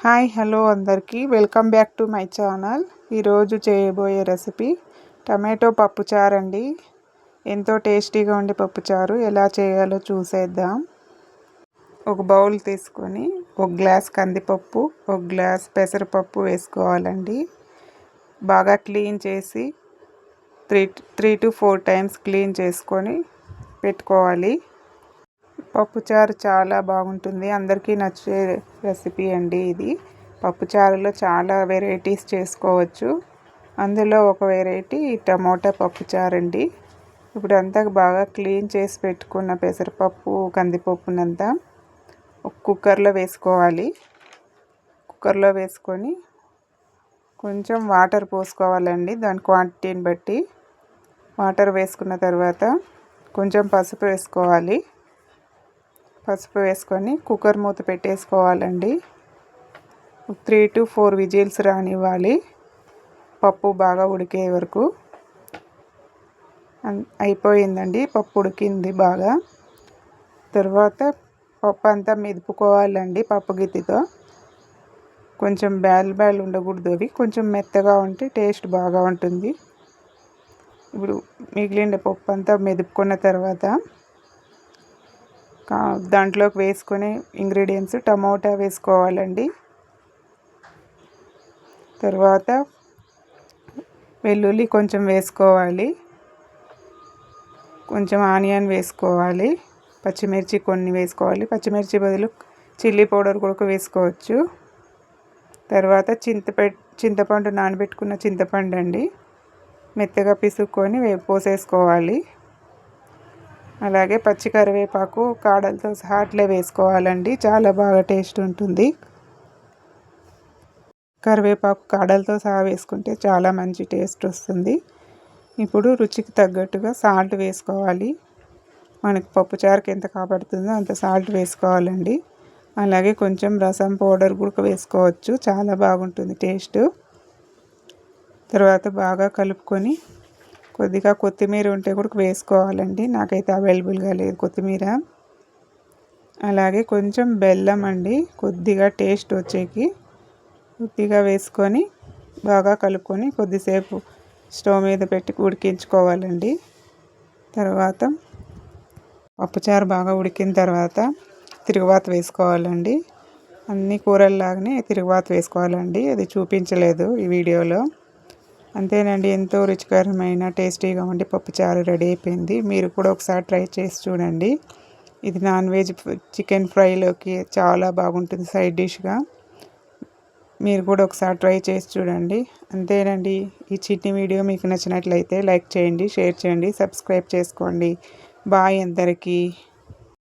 Hi hello అందరికీ welcome back to my channel. ఈరోజు చేయబోయే రెసిపీ టమాటో పప్పుచారు అండి. ఎంతో టేస్టీగా ఉండే పప్పుచారు ఎలా చేయాలో చూసేద్దాం. ఒక బౌల్ తీసుకొని ఒక గ్లాస్ కందిపప్పు, ఒక గ్లాస్ పెసరపప్పు వేసుకోవాలండి. బాగా క్లీన్ చేసి 3 to 4 టైమ్స్ క్లీన్ చేసుకొని పెట్టుకోవాలి. పప్పుచారు చాలా బాగుంటుంది, అందరికీ నచ్చే రెసిపీ అండి ఇది. పప్పుచారులో చాలా వెరైటీస్ చేసుకోవచ్చు. అందులో ఒక వెరైటీ టమోటా పప్పుచారు అండి. ఇప్పుడు అంతా బాగా క్లీన్ చేసి పెట్టుకున్న పెసరపప్పు కందిపప్పునంతా ఒక కుక్కర్లో వేసుకోవాలి. కుక్కర్లో వేసుకొని కొంచెం వాటర్ పోసుకోవాలండి, దాని క్వాంటిటీని బట్టి. వాటర్ వేసుకున్న తర్వాత కొంచెం పసుపు వేసుకోవాలి. పసుపు వేసుకొని కుక్కర్ మూత పెట్టేసుకోవాలండి. 3 to 4 విజిల్స్ రానివ్వాలి, పప్పు బాగా ఉడికే వరకు. అయిపోయిందండి, పప్పు ఉడికింది బాగా. తర్వాత పప్పు అంతా మెదుపుకోవాలండి పప్పు గిత్తితో. కొంచెం బ్యాలు ఉండకూడదు, అవి కొంచెం మెత్తగా ఉంటే టేస్ట్ బాగా ఉంటుంది. ఇప్పుడు మిగిలిన పప్పు అంతా మెదుపుకున్న తర్వాత దాంట్లోకి వేసుకునే ఇంగ్రీడియంట్స్ టమోటా వేసుకోవాలండి. తర్వాత వెల్లుల్లి కొంచెం వేసుకోవాలి, కొంచెం ఆనియన్ వేసుకోవాలి, పచ్చిమిర్చి కొన్ని వేసుకోవాలి. పచ్చిమిర్చి బదులు చిల్లీ పౌడర్ కూడా వేసుకోవచ్చు. తర్వాత చింతపండు నానబెట్టుకున్న చింతపండు అండి, మెత్తగా పిసుక్కొని పోసేసుకోవాలి. అలాగే పచ్చి కరివేపాకు కాడలతో సహా అట్లే వేసుకోవాలండి, చాలా బాగా టేస్ట్ ఉంటుంది. కరివేపాకు కాడలతో సహా వేసుకుంటే చాలా మంచి టేస్ట్ వస్తుంది. ఇప్పుడు రుచికి తగ్గట్టుగా సాల్ట్ వేసుకోవాలి. మనకి పప్పుచారుకి ఎంత కాబడుతుందో అంత సాల్ట్ వేసుకోవాలండి. అలాగే కొంచెం రసం పౌడర్ కూడా వేసుకోవచ్చు, చాలా బాగుంటుంది టేస్ట్. తర్వాత బాగా కలుపుకొని కొద్దిగా కొత్తిమీర ఉంటే కూడా వేసుకోవాలండి, నాకైతే అవైలబుల్గా లేదు కొత్తిమీర. అలాగే కొంచెం బెల్లం అండి, కొద్దిగా టేస్ట్ వచ్చేకి కొద్దిగా వేసుకొని బాగా కలుపుకొని కొద్దిసేపు స్టవ్ మీద పెట్టి ఉడికించుకోవాలండి. తర్వాత పప్పుచారు బాగా ఉడికిన తర్వాత తిరుగుబాతు వేసుకోవాలండి. అన్ని కూరల్లాగానే తిరుగుబాతు వేసుకోవాలండి, అది చూపించలేదు ఈ వీడియోలో. అంతేనండి, ఎంతో రుచికరమైన టేస్టీగా ఉండి పప్పుచారు రెడీ అయిపోయింది. మీరు కూడా ఒకసారి ట్రై చేసి చూడండి. ఇది నాన్ వెజ్ చికెన్ ఫ్రైలోకి చాలా బాగుంటుంది సైడ్ డిష్గా. మీరు కూడా ఒకసారి ట్రై చేసి చూడండి. అంతేనండి, ఈ చిన్ని వీడియో మీకు నచ్చినట్లయితే లైక్ చేయండి, షేర్ చేయండి, సబ్స్క్రైబ్ చేసుకోండి. బాయ్ అందరికీ.